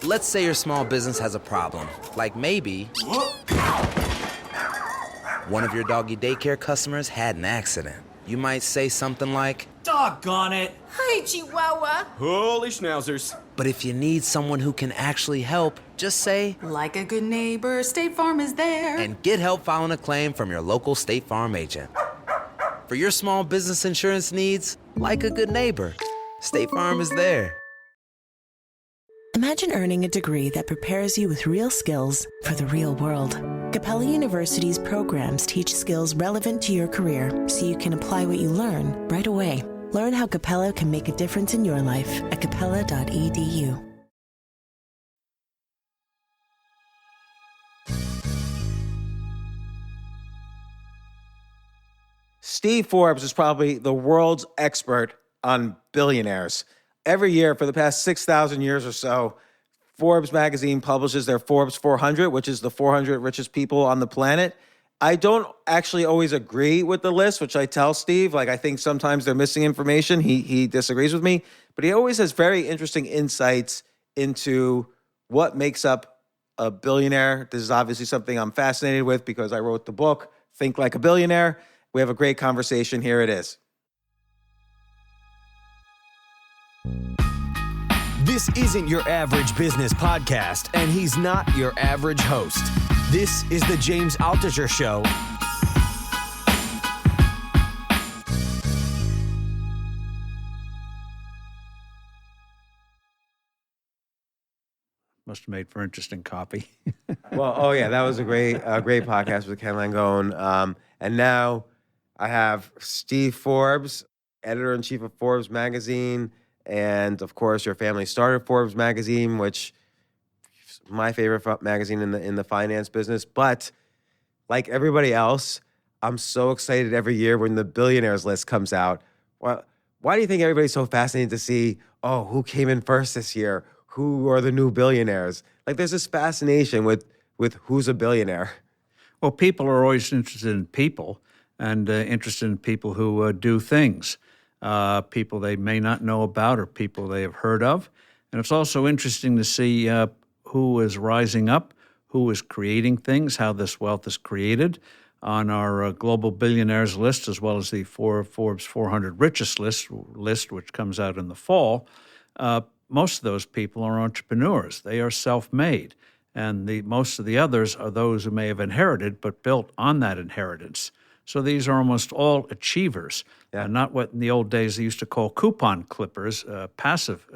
Let's say your small business has a problem, like maybe one of your doggy daycare customers had an accident. You might say something like, "Doggone it! Hi, Chihuahua!" Holy schnauzers! but if you need someone who can actually help, just say, "Like a good neighbor, State Farm is there." and get help filing a claim from your local State Farm agent. For your small business insurance needs, like a good neighbor, State Farm is there. Imagine earning a degree that prepares you with real skills for the real world. Capella University's programs teach skills relevant to your career so you can apply what you learn right away. Learn how Capella can make a difference in your life at capella.edu. Steve Forbes is probably the world's expert on billionaires. Every year for the past 6,000 years or so, Forbes magazine publishes their Forbes 400, which is the 400 richest people on the planet. I don't actually always agree with the list, which I tell Steve. Like, I think sometimes they're missing information. He disagrees with me, but he always has very interesting insights into what makes up a billionaire. This is obviously something I'm fascinated with because I wrote the book, Think Like a Billionaire. We have a great conversation. Here it is. This isn't your average business podcast, and he's not your average host. This is the James Altucher Show. Must have made for interesting copy. Well, oh yeah, that was a great podcast with Ken Langone. And now I have Steve Forbes, editor-in-chief of Forbes magazine, and of course, your family started Forbes magazine, which is my favorite magazine in the finance business. But like everybody else, I'm so excited every year when the billionaires list comes out. Well, why do you think everybody's so fascinated to see, oh, who came in first this year? Who are the new billionaires? Like, there's this fascination with who's a billionaire. Well, people are always interested in people and interested in people who do things, people they may not know about or people they have heard of. And it's also interesting to see who is rising up, who is creating things, how this wealth is created. On our global billionaires list, as well as the Forbes 400 richest list, which comes out in the fall, most of those people are entrepreneurs. They are self-made. And most of the others are those who may have inherited, but built on that inheritance. So these are almost all achievers, not what in the old days they used to call coupon clippers, passive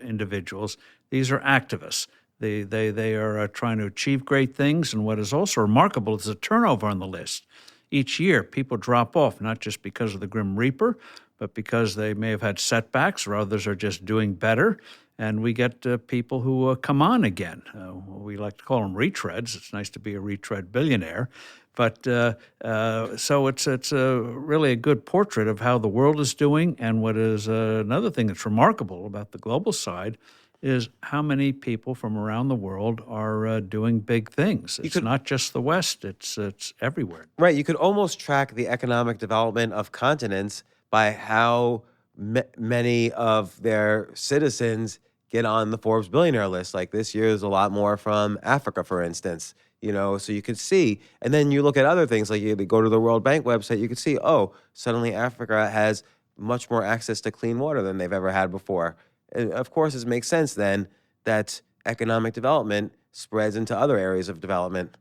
individuals. These are activists. They are trying to achieve great things. And what is also remarkable is the turnover on the list. Each year, people drop off, not just because of the Grim Reaper, but because they may have had setbacks or others are just doing better. And we get people who come on again. We like to call them retreads. It's nice to be a retread billionaire. But so it's really a good portrait of how the world is doing. And what is another thing that's remarkable about the global side is how many people from around the world are doing big things. It's not just the West, it's everywhere. Right, you could almost track the economic development of continents by how many of their citizens get on the Forbes billionaire list. Like this year, there's a lot more from Africa, for instance, so you could see. And then you look at other things, like you go to the World Bank website, you could see, oh, suddenly Africa has much more access to clean water than they've ever had before. And of course, it makes sense then that economic development spreads into other areas of development,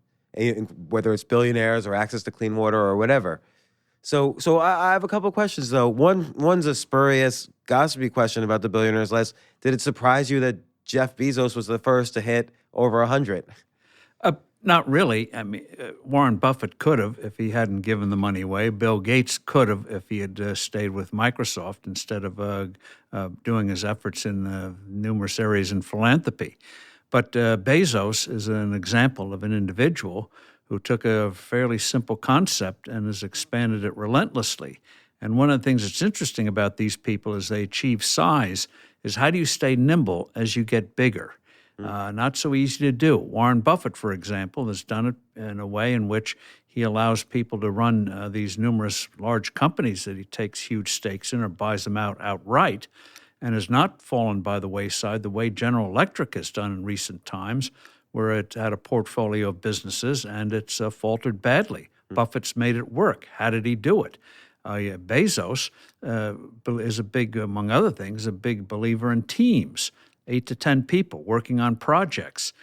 whether it's billionaires or access to clean water or whatever. So I have a couple of questions, though. One's a spurious, gossipy question about the billionaires list. Did it surprise you that Jeff Bezos was the first to hit over 100? Not really. I mean, Warren Buffett could have if he hadn't given the money away. Bill Gates could have if he had stayed with Microsoft instead of doing his efforts in numerous areas in philanthropy. But Bezos is an example of an individual who took a fairly simple concept and has expanded it relentlessly. And one of the things that's interesting about these people as they achieve size is how do you stay nimble as you get bigger? Not so easy to do. Warren Buffett, for example, has done it in a way in which he allows people to run these numerous large companies that he takes huge stakes in or buys them outright. and has not fallen by the wayside the way General Electric has done in recent times, where it had a portfolio of businesses and it's faltered badly. Buffett's made it work. How did he do it? Bezos is a big, among other things, a big believer in teams, 8 to 10 people working on projects,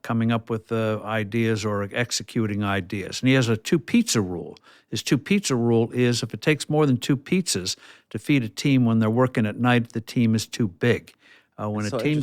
coming up with ideas or executing ideas. And he has a 2-pizza rule. His 2-pizza rule is if it takes more than 2 pizzas to feed a team when they're working at night, the team is too big. When That's a so team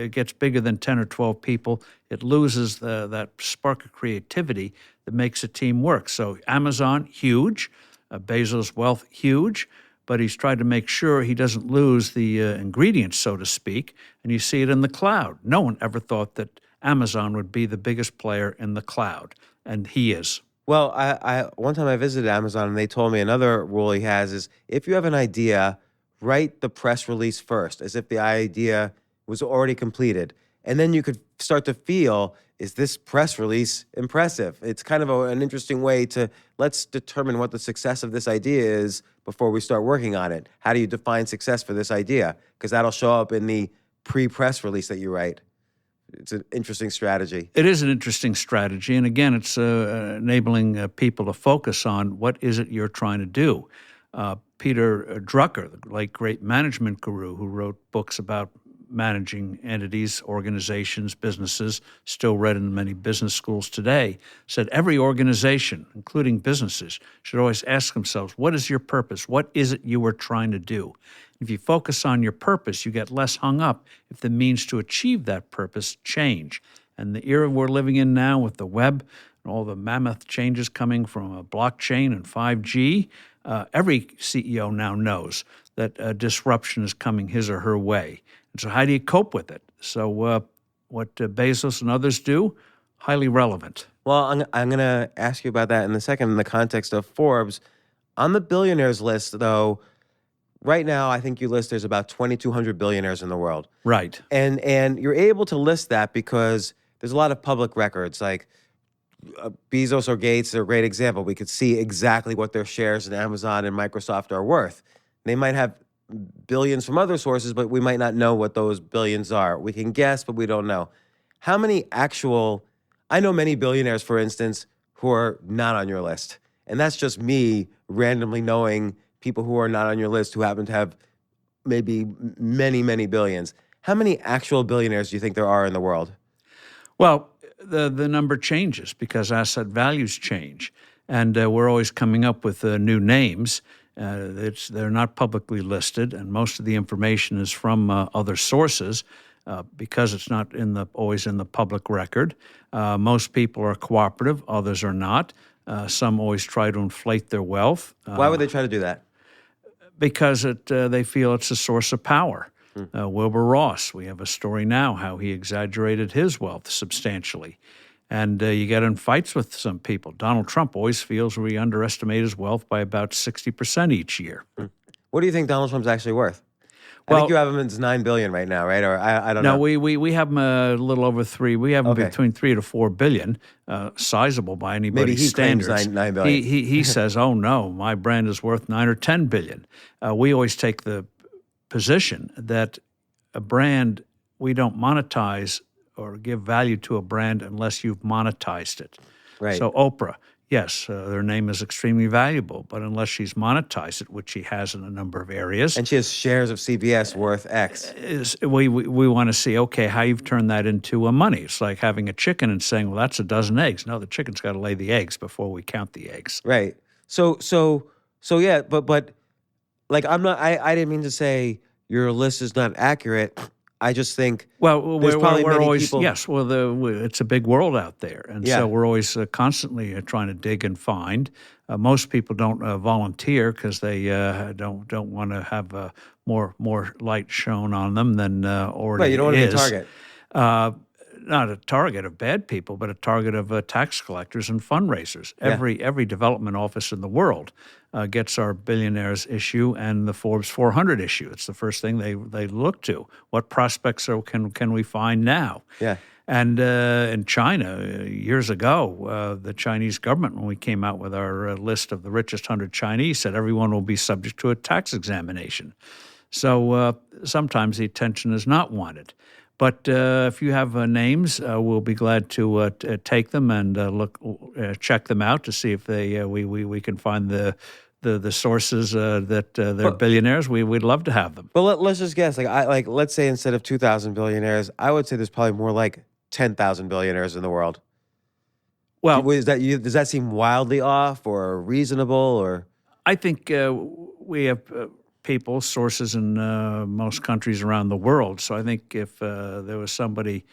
gets bigger than 10 or 12 people, it loses that spark of creativity that makes a team work. So Amazon, huge. Bezos' wealth, huge. But he's tried to make sure he doesn't lose the ingredients, so to speak. And you see it in the cloud. No one ever thought that Amazon would be the biggest player in the cloud, and he is. Well, I one time I visited Amazon and they told me another rule he has is if you have an idea, write the press release first, as if the idea was already completed. And then you could start to feel, is this press release impressive? It's kind of an interesting way to let's determine what the success of this idea is before we start working on it. How do you define success for this idea? Because that'll show up in the pre-press release that you write. It's an interesting strategy. It is an interesting strategy. And again, it's enabling people to focus on what is it you're trying to do. Peter Drucker, the late great management guru who wrote books about managing entities, organizations, businesses, still read in many business schools today, said every organization, including businesses, should always ask themselves, what is your purpose? What is it you are trying to do? If you focus on your purpose, you get less hung up if the means to achieve that purpose change. And the era we're living in now with the web and all the mammoth changes coming from a blockchain and 5G, every CEO now knows that disruption is coming his or her way. And so how do you cope with it? So what Bezos and others do, highly relevant. Well, I'm going to ask you about that in a second in the context of Forbes. On the billionaires list, though, right now I think you list there's about 2,200 billionaires in the world. Right. And you're able to list that because there's a lot of public records, like Bezos or Gates are a great example. We could see exactly what their shares in Amazon and Microsoft are worth. They might have billions from other sources, but we might not know what those billions are. We can guess, but we don't know. How many I know many billionaires, for instance, who are not on your list. And that's just me randomly knowing people who are not on your list who happen to have maybe many, many billions. How many actual billionaires do you think there are in the world? Well, the number changes because asset values change. And we're always coming up with new names. They're not publicly listed, and most of the information is from other sources because it's not always in the public record. Most people are cooperative, others are not. Some always try to inflate their wealth. Why would they try to do that? Because they feel it's a source of power. Wilbur Ross, we have a story now how he exaggerated his wealth substantially. And you get in fights with some people. Donald Trump always feels we underestimate his wealth by about 60% each year. What do you think Donald Trump's actually worth? I think you have him as $9 billion right now, right? Or I don't know. No, we have him a little over 3. We have him between 3 to 4 billion, sizable by anybody's standards. Maybe he claims 9 billion. He says, "Oh no, my brand is worth 9 or 10 billion." We always take the position that a brand we don't monetize or give value to a brand unless you've monetized it. Right. So Oprah, yes, their name is extremely valuable, but unless she's monetized it, which she has in a number of areas. And she has shares of CBS worth X. We want to see, okay, how you've turned that into money. It's like having a chicken and saying, well, that's a dozen eggs. No, the chicken's got to lay the eggs before we count the eggs. Right. So yeah, but like I didn't mean to say your list is not accurate. I just think there's probably many always people. Yes, it's a big world out there, and so we're always constantly trying to dig and find. Most people don't volunteer because they don't want to have more light shown on them than already Right, you don't want to be is. a target. Not a target of bad people, but a target of tax collectors and fundraisers. Every development office in the world gets our billionaires issue and the Forbes 400 issue. It's the first thing they look to. What prospects can we find now? Yeah. And in China, years ago, the Chinese government, when we came out with our list of the richest 100 Chinese, said everyone will be subject to a tax examination. So sometimes the attention is not wanted. But if you have names, we'll be glad to take them and check them out to see if we can find the sources that they're billionaires. We'd love to have them. But let's just guess. Let's say instead of 2,000 billionaires, I would say there's probably more like 10,000 billionaires in the world. Well, does that seem wildly off or reasonable or? I think we have people, sources in most countries around the world. So I think if there was somebody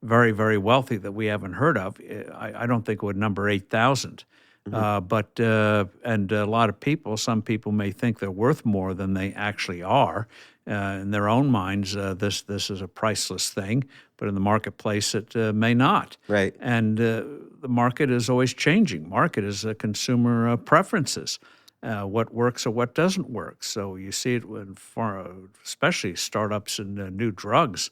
very, very wealthy that we haven't heard of, I don't think it would number 8,000. Mm-hmm. And a lot of people, some people may think they're worth more than they actually are. In their own minds, this is a priceless thing, but in the marketplace, it may not. Right. And the market is always changing. Market is consumer preferences. What works or what doesn't work. So you see it when, especially startups and new drugs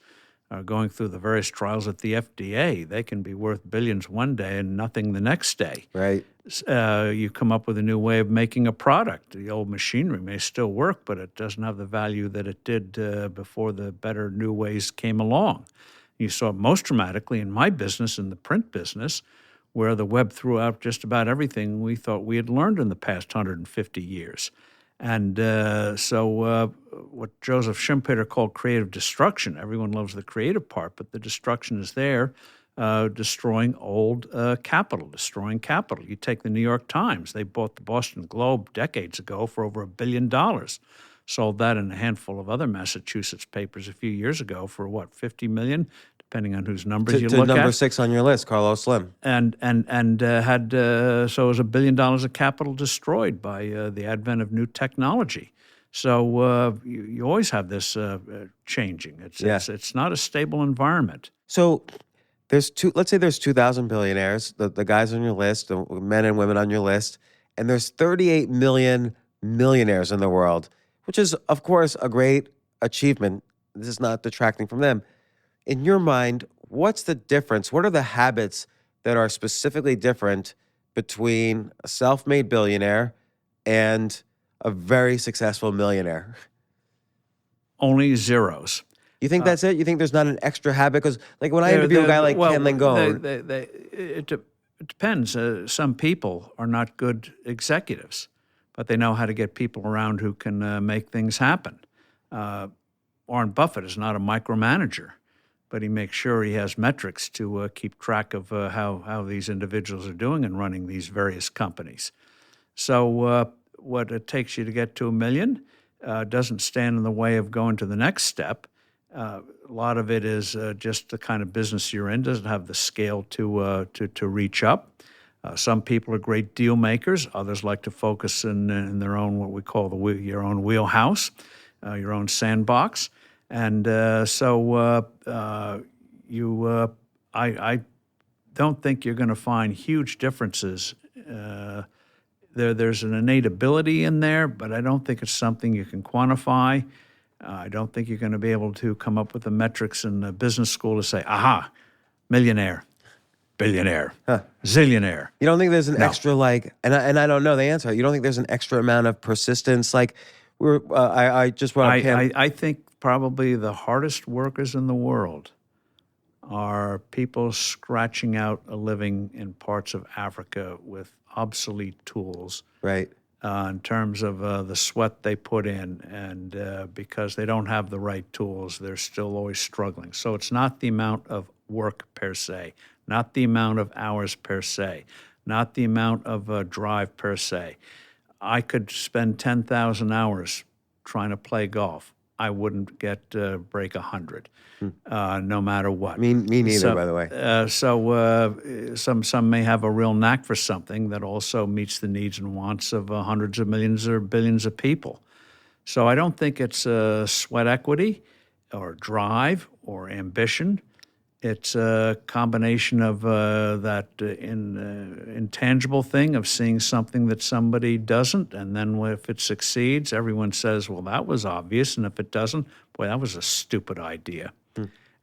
are going through the various trials at the FDA. They can be worth billions one day and nothing the next day. Right. You come up with a new way of making a product. The old machinery may still work, but it doesn't have the value that it did before the better new ways came along. You saw it most dramatically in my business, in the print business, where the web threw out just about everything we thought we had learned in the past 150 years. And so what Joseph Schumpeter called creative destruction, everyone loves the creative part, but the destruction is there, destroying old capital, destroying capital. You take the New York Times. They bought the Boston Globe decades ago for over $1 billion. Sold that and a handful of other Massachusetts papers a few years ago for, what, $50 million? Depending on whose numbers you look at. Number 6 on your list, Carlos Slim. And had so it was $1 billion of capital destroyed by the advent of new technology. So you always have this changing. It's not a stable environment. So let's say there's 2,000 billionaires, the guys on your list, the men and women on your list, and there's 38 million millionaires in the world, which is, of course, a great achievement. This is not detracting from them. In your mind, what's the difference? What are the habits that are specifically different between a self-made billionaire and a very successful millionaire? Only zeros. You think that's it? You think there's not an extra habit? Because like when I interview a guy like Ken Langone... It depends. Some people are not good executives, but they know how to get people around who can make things happen. Warren Buffett is not a micromanager, but he makes sure he has metrics to keep track of how these individuals are doing and running these various companies. So what it takes you to get to $1 million doesn't stand in the way of going to the next step. A lot of it is just the kind of business you're in, doesn't have the scale to reach up. Some people are great deal makers. Others like to focus in their own, what we call your own wheelhouse, your own sandbox. And I don't think you're going to find huge differences. There's an innate ability in there, but I don't think it's something you can quantify. I don't think you're going to be able to come up with the metrics in a business school to say, aha, millionaire, billionaire, zillionaire. You don't think there's an extra and I don't know the answer. You don't think there's an extra amount of persistence? Like I just brought up Cam. I think probably the hardest workers in the world are people scratching out a living in parts of Africa with obsolete tools. Right. In terms of the sweat they put in, and because they don't have the right tools, they're still always struggling. So it's not the amount of work per se, not the amount of hours per se, not the amount of drive per se. I could spend 10,000 hours trying to play golf. I wouldn't break 100, no matter what. Me neither, by the way. Some may have a real knack for something that also meets the needs and wants of hundreds of millions or billions of people. So I don't think it's sweat equity or drive or ambition. It's a combination of that intangible thing of seeing something that somebody doesn't, and then if it succeeds, everyone says, well, that was obvious, and if it doesn't, boy, that was a stupid idea.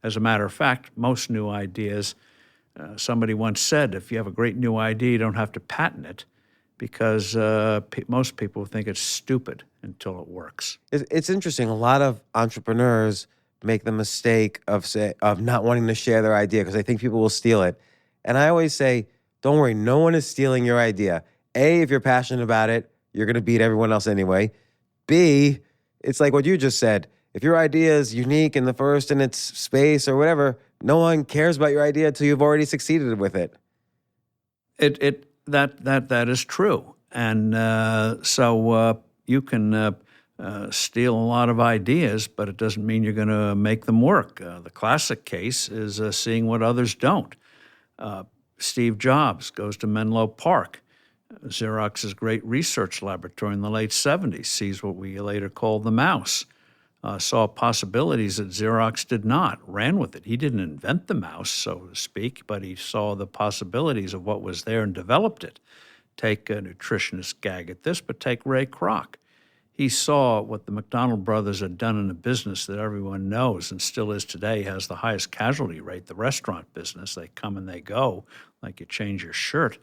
As a matter of fact, most new ideas, somebody once said, if you have a great new idea, you don't have to patent it. because most people think it's stupid until it works. It's interesting. A lot of entrepreneurs make the mistake of not wanting to share their idea because they think people will steal it. And I always say, don't worry, no one is stealing your idea. A, if you're passionate about it, you're going to beat everyone else anyway. B, it's like what you just said. If your idea is unique and the first in its space or whatever, no one cares about your idea until you've already succeeded with it. That is true. And so you can steal a lot of ideas, but it doesn't mean you're going to make them work. The classic case is seeing what others don't. Steve Jobs goes to Menlo Park, Xerox's great research laboratory in the late 70s, sees what we later called the mouse, saw possibilities that Xerox did not, ran with it. He didn't invent the mouse, so to speak, but he saw the possibilities of what was there and developed it. Take a nutritionist gag at this, but take Ray Kroc. He saw what the McDonald brothers had done in a business that everyone knows and still is today, has the highest casualty rate, the restaurant business. They come and they go, like you change your shirt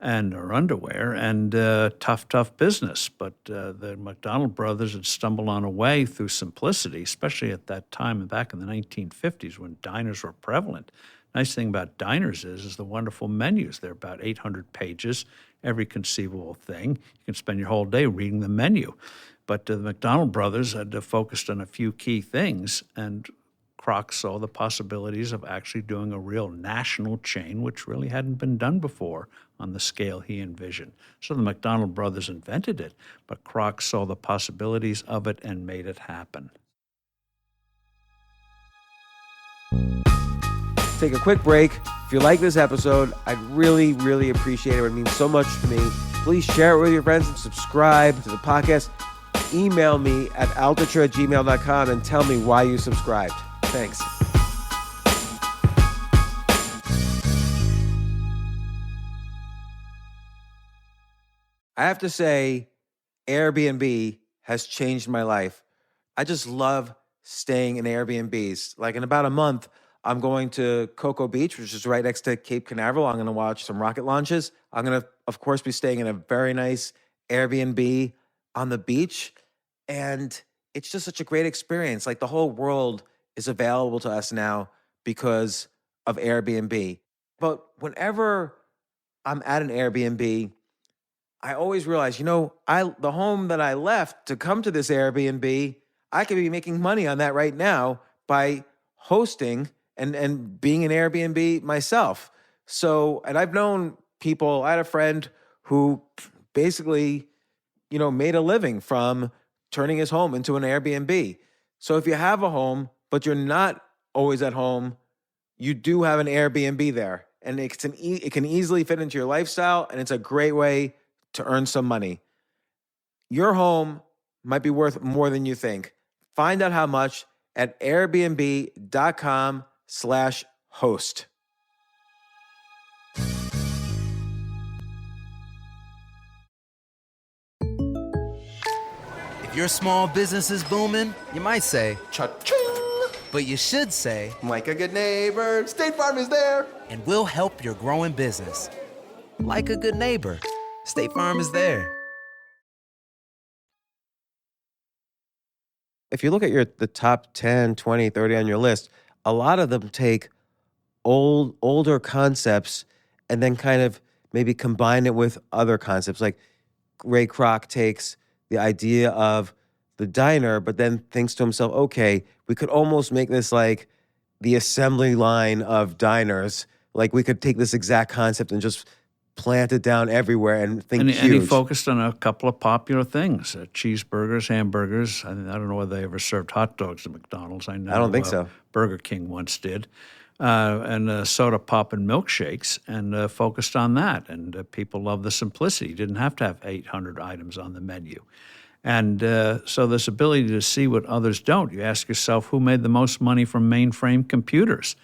or underwear, and tough business. But the McDonald brothers had stumbled on a way through simplicity, especially at that time back in the 1950s when diners were prevalent. Nice thing about diners is the wonderful menus. They're about 800 pages, every conceivable thing. You can spend your whole day reading the menu. But the McDonald brothers had focused on a few key things, and Kroc saw the possibilities of actually doing a real national chain, which really hadn't been done before on the scale he envisioned. So the McDonald brothers invented it, but Kroc saw the possibilities of it and made it happen. Take a quick break. If you like this episode, I'd really, really appreciate it. It would mean so much to me. Please share it with your friends and subscribe to the podcast. Email me at altucher@gmail.com and tell me why you subscribed. Thanks. I have to say, Airbnb has changed my life. I just love staying in Airbnbs. Like in about a month, I'm going to Cocoa Beach, which is right next to Cape Canaveral. I'm going to watch some rocket launches. I'm going to, of course, be staying in a very nice Airbnb on the beach. And it's just such a great experience. Like the whole world is available to us now because of Airbnb. But whenever I'm at an Airbnb, I always realize, the home that I left to come to this Airbnb, I could be making money on that right now by hosting and being an Airbnb myself. So, and I've known people, I had a friend who basically, made a living from turning his home into an Airbnb. So if you have a home, but you're not always at home, you do have an Airbnb there. And it can easily fit into your lifestyle, and it's a great way to earn some money. Your home might be worth more than you think. Find out how much at airbnb.com/host. If your small business is booming, you might say, Cha-ching! but you should say, Like a good neighbor, State Farm is there. and we'll help your growing business. Like a good neighbor, State Farm is there. If you look at the top 10, 20, 30 on your list, a lot of them take older concepts and then kind of maybe combine it with other concepts. Like Ray Kroc takes the idea of the diner, but then thinks to himself, okay, we could almost make this like the assembly line of diners. Like we could take this exact concept and just plant it down everywhere and think huge. And he focused on a couple of popular things, cheeseburgers, hamburgers. I don't know whether they ever served hot dogs at McDonald's. I don't think so. Burger King once did. And soda pop and milkshakes, and focused on that. And people love the simplicity. You didn't have to have 800 items on the menu. And so this ability to see what others don't. You ask yourself, who made the most money from mainframe computers?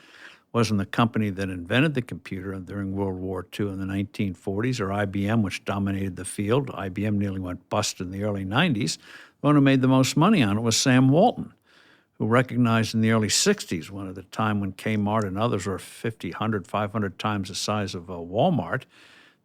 Wasn't the company that invented the computer during World War II in the 1940s, or IBM, which dominated the field? IBM nearly went bust in the early 90s. The one who made the most money on it was Sam Walton, who recognized in the early 60s, one at the time when Kmart and others were 50, 100, 500 times the size of Walmart,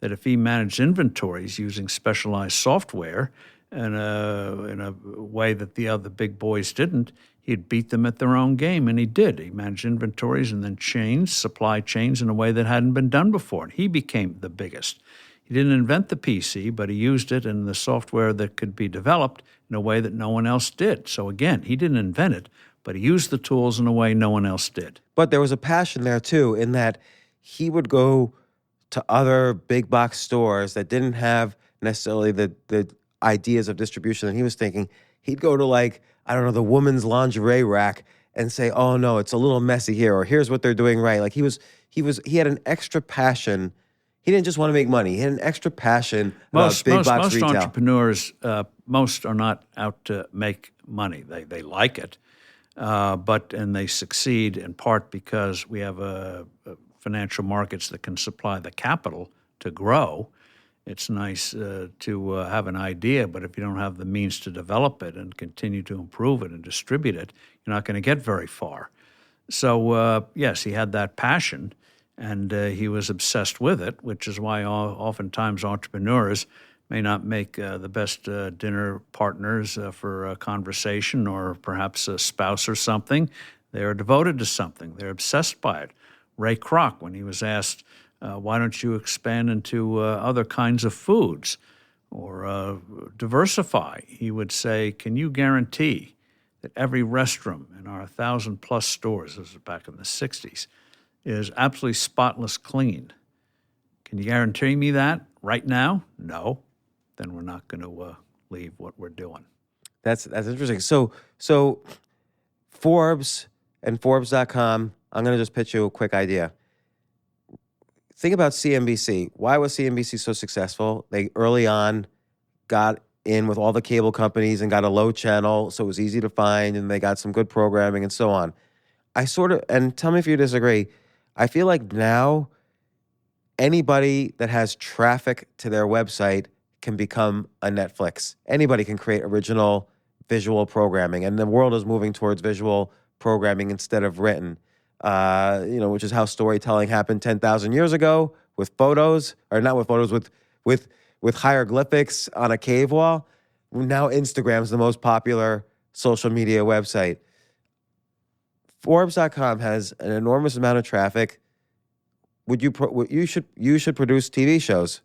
that if he managed inventories using specialized software in a way that the other big boys didn't, he'd beat them at their own game, and he did. He managed inventories and then supply chains in a way that hadn't been done before, and he became the biggest. He didn't invent the PC, but he used it in the software that could be developed in a way that no one else did. So again, he didn't invent it, but he used the tools in a way no one else did. But there was a passion there too, in that he would go to other big box stores that didn't have necessarily the ideas of distribution that he was thinking. He'd go to, like, I don't know, the woman's lingerie rack and say, "Oh no, it's a little messy here," or "Here's what they're doing right." Like he had an extra passion. He didn't just want to make money. He had an extra passion about big box retail. Most entrepreneurs, most are not out to make money. They like it, and they succeed in part because we have financial markets that can supply the capital to grow. It's nice to have an idea, but if you don't have the means to develop it and continue to improve it and distribute it, you're not going to get very far. So, yes, he had that passion, and he was obsessed with it, which is why oftentimes entrepreneurs may not make the best dinner partners for a conversation or perhaps a spouse or something. They are devoted to something. They're obsessed by it. Ray Kroc, when he was asked, why don't you expand into other kinds of foods or diversify, he would say, can you guarantee that every restroom in our 1,000+ stores, this was back in the 60s, is absolutely spotless clean? Can you guarantee me that right now? No. Then we're not going to leave what we're doing. That's interesting. So Forbes and Forbes.com, I'm going to just pitch you a quick idea. Think about CNBC. Why was CNBC so successful? They early on got in with all the cable companies and got a low channel, so it was easy to find, and they got some good programming and so on. And tell me if you disagree, I feel like now anybody that has traffic to their website can become a Netflix. Anybody can create original visual programming, and the world is moving towards visual programming instead of written, which is how storytelling happened 10,000 years ago with photos, or not with photos, with hieroglyphics on a cave wall. Now Instagram's the most popular social media website. Forbes.com has an enormous amount of traffic. You should produce TV shows.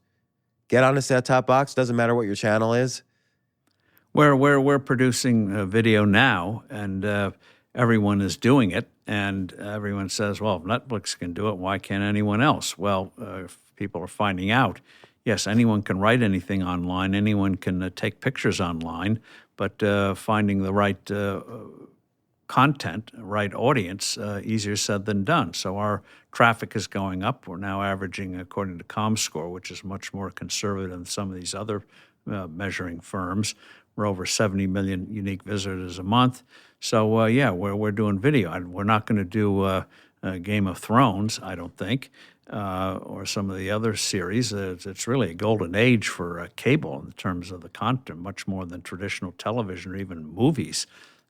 Get on a set-top box. Doesn't matter what your channel is. We're producing video now, and everyone is doing it, and everyone says, well, if Netflix can do it, why can't anyone else? Well, if people are finding out, yes, anyone can write anything online, anyone can take pictures online, but finding the right content, right audience, easier said than done. So our traffic is going up. We're now averaging, according to ComScore, which is much more conservative than some of these other measuring firms, we're over 70 million unique visitors a month. So, we're doing video. We're not going to do Game of Thrones, I don't think, or some of the other series. It's really a golden age for cable in terms of the content, much more than traditional television or even movies.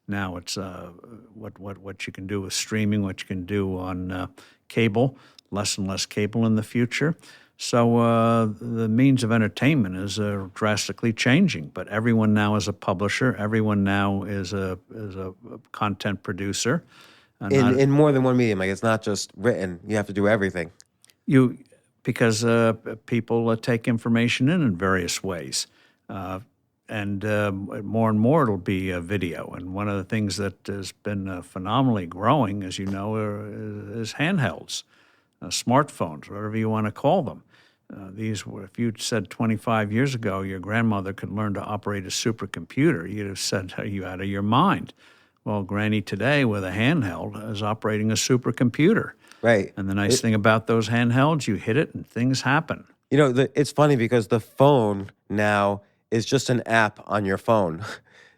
Now it's what you can do with streaming, what you can do on cable, less and less cable in the future. So the means of entertainment is drastically changing, but everyone now is a publisher. Everyone now is a content producer. In more than one medium, like it's not just written. You have to do everything. Because people take information in various ways, and more and more it'll be video. And one of the things that has been phenomenally growing, as you know, is handhelds. Smartphones, whatever you want to call them. If you'd said 25 years ago your grandmother could learn to operate a supercomputer, you'd have said, are you out of your mind? Well, Granny today with a handheld is operating a supercomputer. Right. And the nice thing about those handhelds, you hit it and things happen. You know, it's funny because the phone now is just an app on your phone.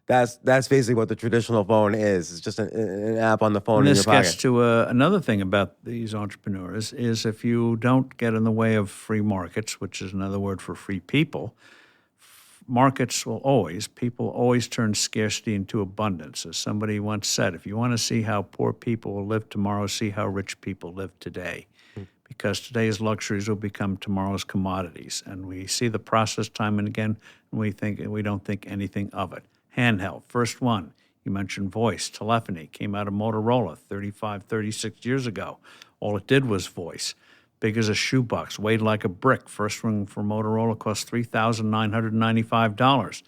That's basically what the traditional phone is. It's just an app on the phone in your pocket. This gets to another thing about these entrepreneurs is if you don't get in the way of free markets, which is another word for free people, people always turn scarcity into abundance. As somebody once said, if you want to see how poor people will live tomorrow, see how rich people live today. because today's luxuries will become tomorrow's commodities. And we see the process time and again, and we don't think anything of it. Handheld, first one. You mentioned voice, telephony, came out of Motorola 36 years ago. All it did was voice. Big as a shoebox, weighed like a brick. First one for Motorola cost $3,995.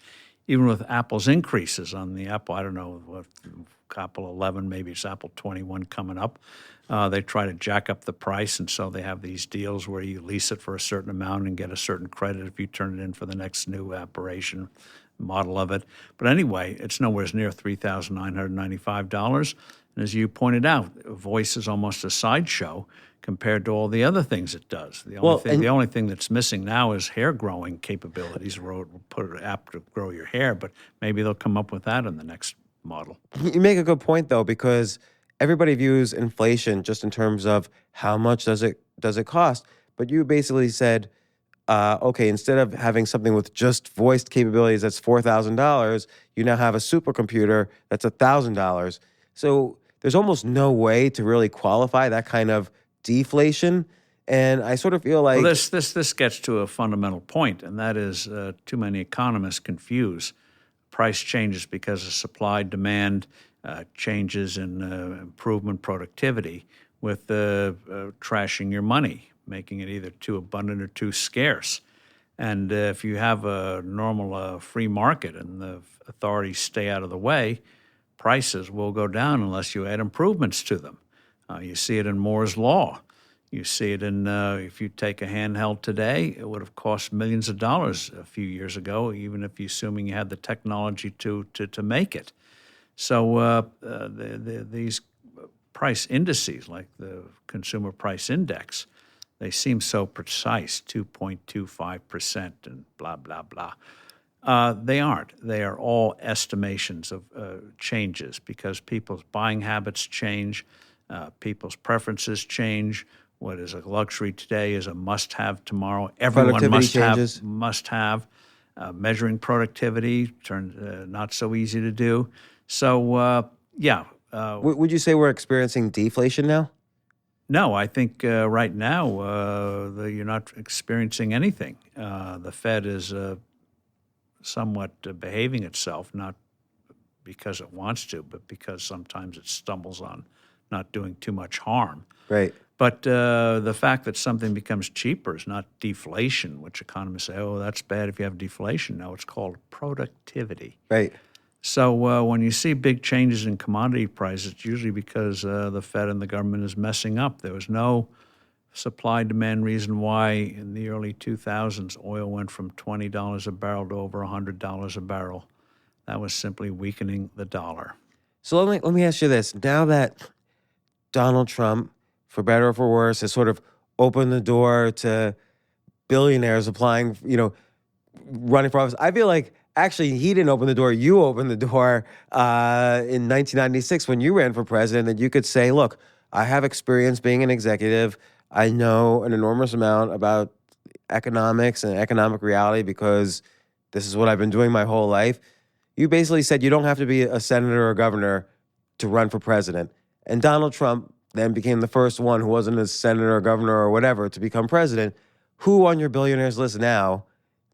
Even with Apple's increases on the Apple, I don't know, what, Apple 11, maybe it's Apple 21 coming up. They try to jack up the price, and so they have these deals where you lease it for a certain amount and get a certain credit if you turn it in for the next new operation model of it. But anyway, it's nowhere near $3,995. And as you pointed out, voice is almost a sideshow compared to all the other things it does. The only thing that's missing now is hair growing capabilities. We'll put an app to grow your hair, but maybe they'll come up with that in the next model. You make a good point, though, because everybody views inflation just in terms of how much does it cost. But you basically said, okay, instead of having something with just voiced capabilities that's $4,000, you now have a supercomputer that's $1,000. So there's almost no way to really qualify that kind of deflation. And I sort of feel like... Well, this gets to a fundamental point, and that is too many economists confuse price changes because of supply, demand, changes in improvement, productivity with trashing your money, making it either too abundant or too scarce. And if you have a normal free market and the authorities stay out of the way, prices will go down unless you add improvements to them. You see it in Moore's Law. You see it in, if you take a handheld today, it would have cost millions of dollars a few years ago, even if you're assuming you had the technology to make it. So these price indices, like the Consumer Price Index, they seem so precise, 2.25% and blah, blah, blah. They aren't. They are all estimations of changes because people's buying habits change, people's preferences change. What is a luxury today is a must-have tomorrow. Everyone must have. Measuring productivity turns not so easy to do. So, would you say we're experiencing deflation now? No, I think right now you're not experiencing anything. The Fed is somewhat behaving itself, not because it wants to, but because sometimes it stumbles on not doing too much harm. Right. But the fact that something becomes cheaper is not deflation, which economists say, oh, that's bad if you have deflation. No, it's called productivity. Right. So when you see big changes in commodity prices, it's usually because the Fed and the government is messing up. There was no supply-demand reason why in the early 2000s oil went from $20 a barrel to over $100 a barrel. That was simply weakening the dollar. So let me ask you this. Now that Donald Trump, for better or for worse, has sort of opened the door to billionaires applying, running for office, I feel like actually he didn't open the door. You opened the door in 1996 when you ran for president, that you could say, look, I have experience being an executive. I know an enormous amount about economics and economic reality because this is what I've been doing my whole life. You basically said you don't have to be a senator or governor to run for president. And Donald Trump then became the first one who wasn't a senator or governor or whatever to become president. Who on your billionaires list now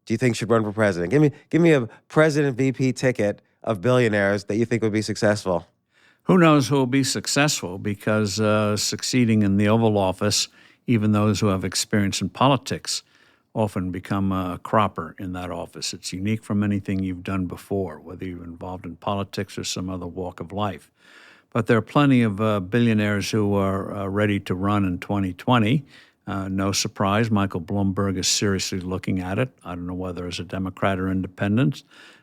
do you think should run for president? Give me a president VP ticket of billionaires that you think would be successful. Who knows who will be successful because succeeding in the Oval Office, even those who have experience in politics, often become a cropper in that office. It's unique from anything you've done before, whether you're involved in politics or some other walk of life. But there are plenty of billionaires who are ready to run in 2020. No surprise, Michael Bloomberg is seriously looking at it. I don't know whether as a Democrat or independent.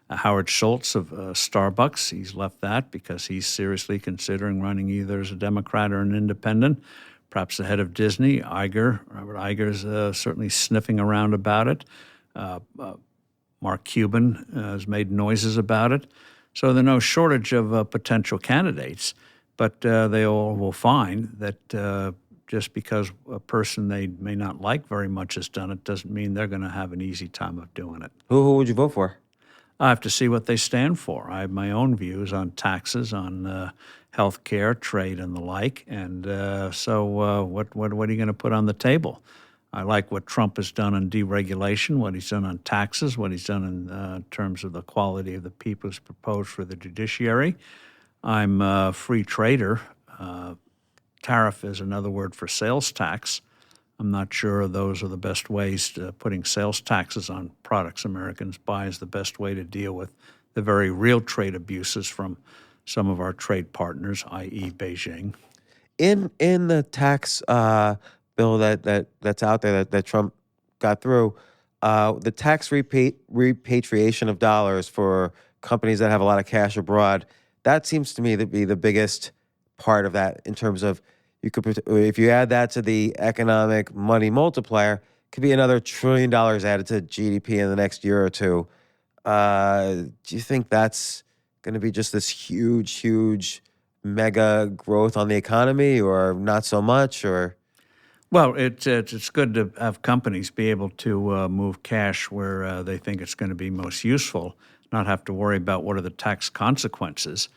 Howard Schultz of Starbucks, he's left that because he's seriously considering running either as a Democrat or an independent. Perhaps the head of Disney, Robert Iger, is certainly sniffing around about it. Mark Cuban has made noises about it. So there's no shortage of potential candidates, but they all will find that just because a person they may not like very much has done it doesn't mean they're going to have an easy time of doing it. Who would you vote for? I have to see what they stand for. I have my own views on taxes, on healthcare, trade, and the like. And so what are you going to put on the table? I like what Trump has done on deregulation, what he's done on taxes, what he's done in terms of the quality of the people who's proposed for the judiciary. I'm a free trader. Tariff is another word for sales tax. I'm not sure those are the best ways to putting sales taxes on products Americans buy is the best way to deal with the very real trade abuses from some of our trade partners, i.e. Beijing. In the tax bill that's out there that Trump got through, the tax repatriation of dollars for companies that have a lot of cash abroad, that seems to me to be the biggest part of that in terms of if you add that to the economic money multiplier, could be another $1 trillion added to GDP in the next year or two. Do you think that's going to be just this huge mega growth on the economy, or not so much? Or well, it's good to have companies be able to move cash where they think it's going to be most useful, not have to worry about what are the tax consequences.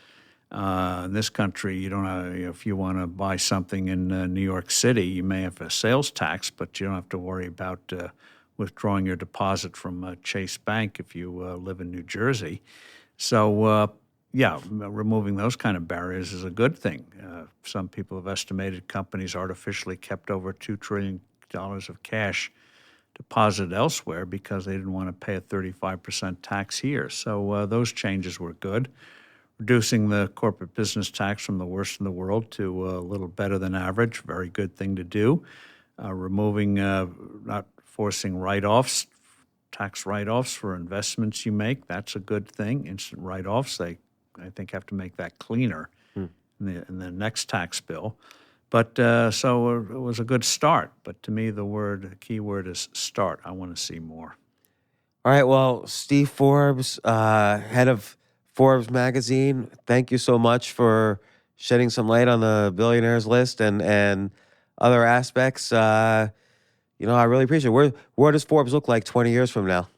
In this country, you don't have, if you want to buy something in New York City, you may have a sales tax, but you don't have to worry about withdrawing your deposit from Chase Bank if you live in New Jersey. So, removing those kind of barriers is a good thing. Some people have estimated companies artificially kept over $2 trillion of cash deposited elsewhere because they didn't want to pay a 35% tax here. So those changes were good. Reducing the corporate business tax from the worst in the world to a little better than average, very good thing to do. Removing, not forcing write-offs, tax write-offs for investments you make, that's a good thing. Instant write-offs, I think, have to make that cleaner in the next tax bill. But so it was a good start. But to me, the key word is start. I want to see more. all right, well, Steve Forbes, head of Forbes magazine, thank you so much for shedding some light on the billionaires list and other aspects. I really appreciate it. Where does Forbes look like 20 years from now?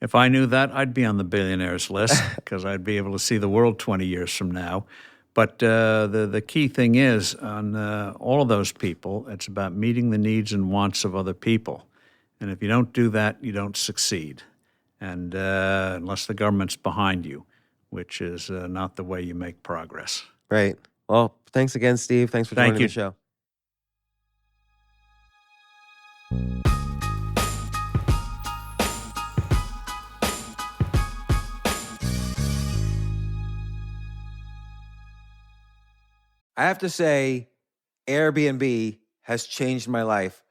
If I knew that, I'd be on the billionaires list because I'd be able to see the world 20 years from now. But the key thing is, on all of those people, it's about meeting the needs and wants of other people. And if you don't do that, you don't succeed. And unless the government's behind you, which is not the way you make progress. Right. Well, thanks again, Steve. Thanks for joining the show. I have to say, Airbnb has changed my life.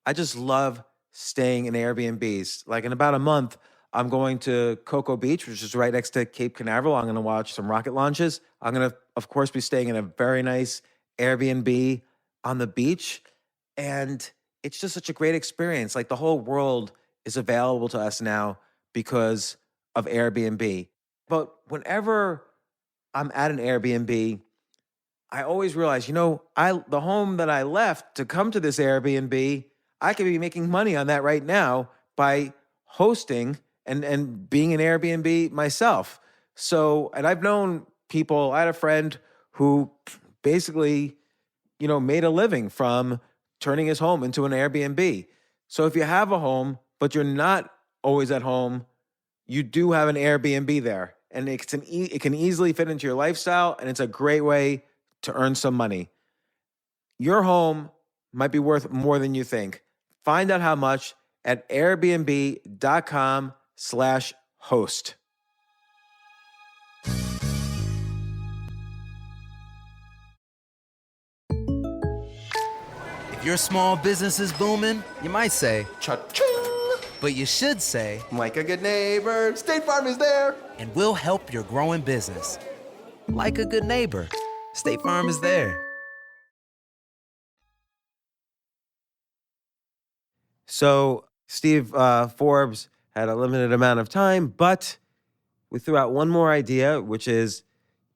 I just love staying in Airbnbs. Like in about a month, I'm going to Cocoa Beach, which is right next to Cape Canaveral. I'm going to watch some rocket launches. I'm going to, of course, be staying in a very nice Airbnb on the beach. And it's just such a great experience. Like the whole world is available to us now because of Airbnb. But whenever I'm at an Airbnb, I always realize, the home that I left to come to this Airbnb, I could be making money on that right now by hosting and being an Airbnb myself. So, and I've known people, I had a friend who basically, made a living from turning his home into an Airbnb. So if you have a home, but you're not always at home, you do have an Airbnb there. And it can easily fit into your lifestyle, and it's a great way to earn some money. Your home might be worth more than you think. Find out how much at airbnb.com/host. If your small business is booming, you might say, Cha-ching! but you should say, Like a good neighbor, State Farm is there. and we'll help your growing business. Like a good neighbor, State Farm is there. So Steve Forbes had a limited amount of time, but we threw out one more idea, which is,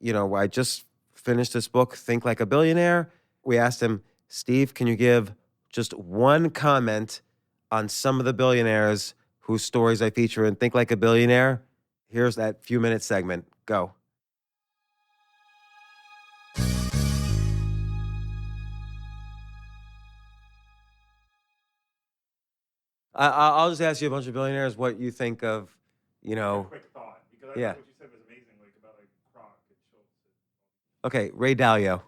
I just finished this book, Think Like a Billionaire. We asked him, Steve, can you give just one comment on some of the billionaires whose stories I feature in Think Like a Billionaire? Here's that few-minute segment. Go. I'll just ask you a bunch of billionaires what you think of, Quick thought, because I Yeah. thought what you said was amazing, like about like Kroc and Schultz. Okay, Ray Dalio.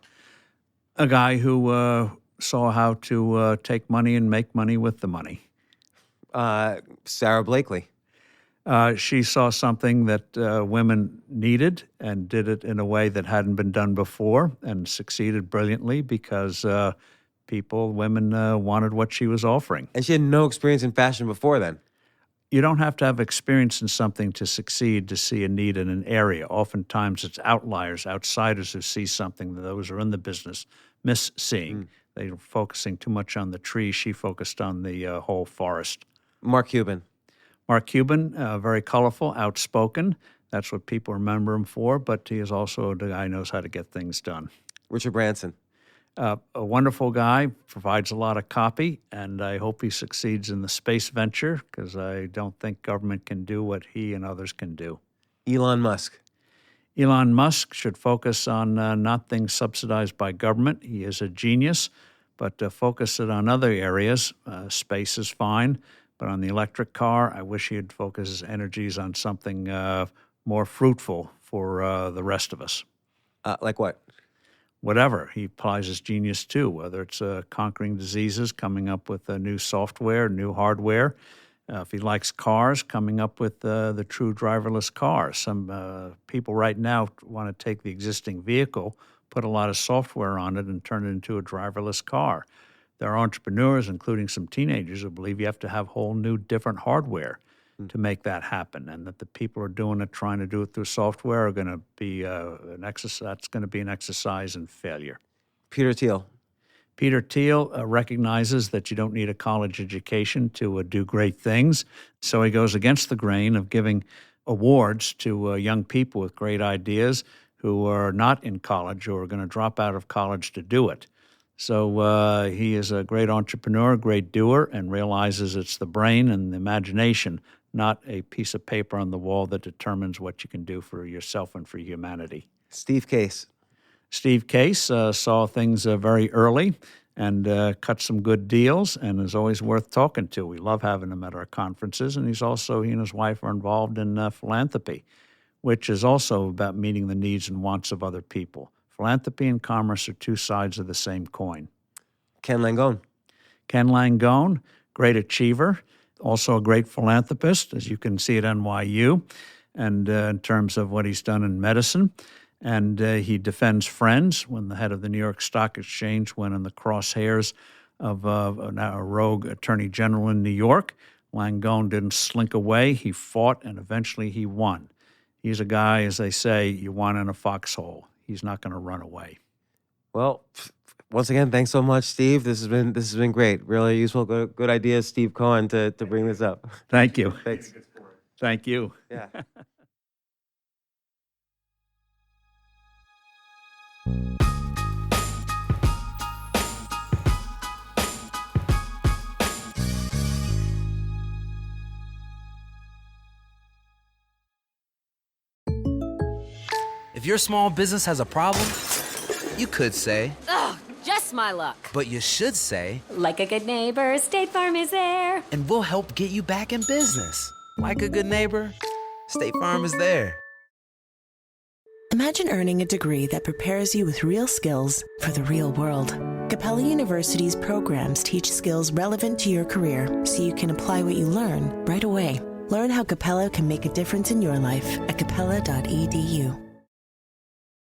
A guy who saw how to take money and make money with the money. Sarah Blakely. She saw something that women needed and did it in a way that hadn't been done before and succeeded brilliantly because women wanted what she was offering. And she had no experience in fashion before then. You don't have to have experience in something to succeed, to see a need in an area. Oftentimes it's outliers, outsiders who see something that those who are in the business miss seeing. They're focusing too much on the tree. She focused on the whole forest. Mark Cuban. Mark Cuban, very colorful, outspoken. That's what people remember him for, but he is also a guy who knows how to get things done. Richard Branson. A wonderful guy, provides a lot of copy, and I hope he succeeds in the space venture because I don't think government can do what he and others can do. Elon Musk. Elon Musk should focus on not things subsidized by government. He is a genius, but focus it on other areas. Space is fine, but on the electric car, I wish he'd focus his energies on something more fruitful for the rest of us. Like what? Whatever. He applies his genius to, whether it's conquering diseases, coming up with new software, new hardware. If he likes cars, coming up with the true driverless car. Some people right now want to take the existing vehicle, put a lot of software on it, and turn it into a driverless car. There are entrepreneurs, including some teenagers, who believe you have to have whole new different hardware to make that happen, and that the people who are doing it, trying to do it through software, are going to be an exercise. That's going to be an exercise in failure. Peter Thiel. Peter Thiel recognizes that you don't need a college education to do great things, so he goes against the grain of giving awards to young people with great ideas who are not in college or are going to drop out of college to do it. So he is a great entrepreneur, great doer, and realizes it's the brain and the imagination, not a piece of paper on the wall, that determines what you can do for yourself and for humanity. Steve Case. Steve Case saw things very early and cut some good deals and is always worth talking to. We love having him at our conferences, and he and his wife are involved in philanthropy, which is also about meeting the needs and wants of other people. Philanthropy and commerce are two sides of the same coin. Ken Langone. Ken Langone, great achiever, also a great philanthropist, as you can see at NYU, and in terms of what he's done in medicine. And he defends friends. When the head of the New York Stock Exchange went in the crosshairs of a rogue attorney general in New York, Langone didn't slink away. He fought, and eventually he won. He's a guy, as they say, you want in a foxhole. He's not going to run away. Well, once again, thanks so much, Steve. This has been great. Really useful, good ideas, Steve Cohen, to bring this up. Thank you. Thanks. Thank you. Yeah. If your small business has a problem, you could say, Ugh, just my luck. but you should say, Like a good neighbor, State Farm is there. and we'll help get you back in business. Like a good neighbor, State Farm is there. Imagine earning a degree that prepares you with real skills for the real world. Capella University's programs teach skills relevant to your career so you can apply what you learn right away. Learn how Capella can make a difference in your life at capella.edu.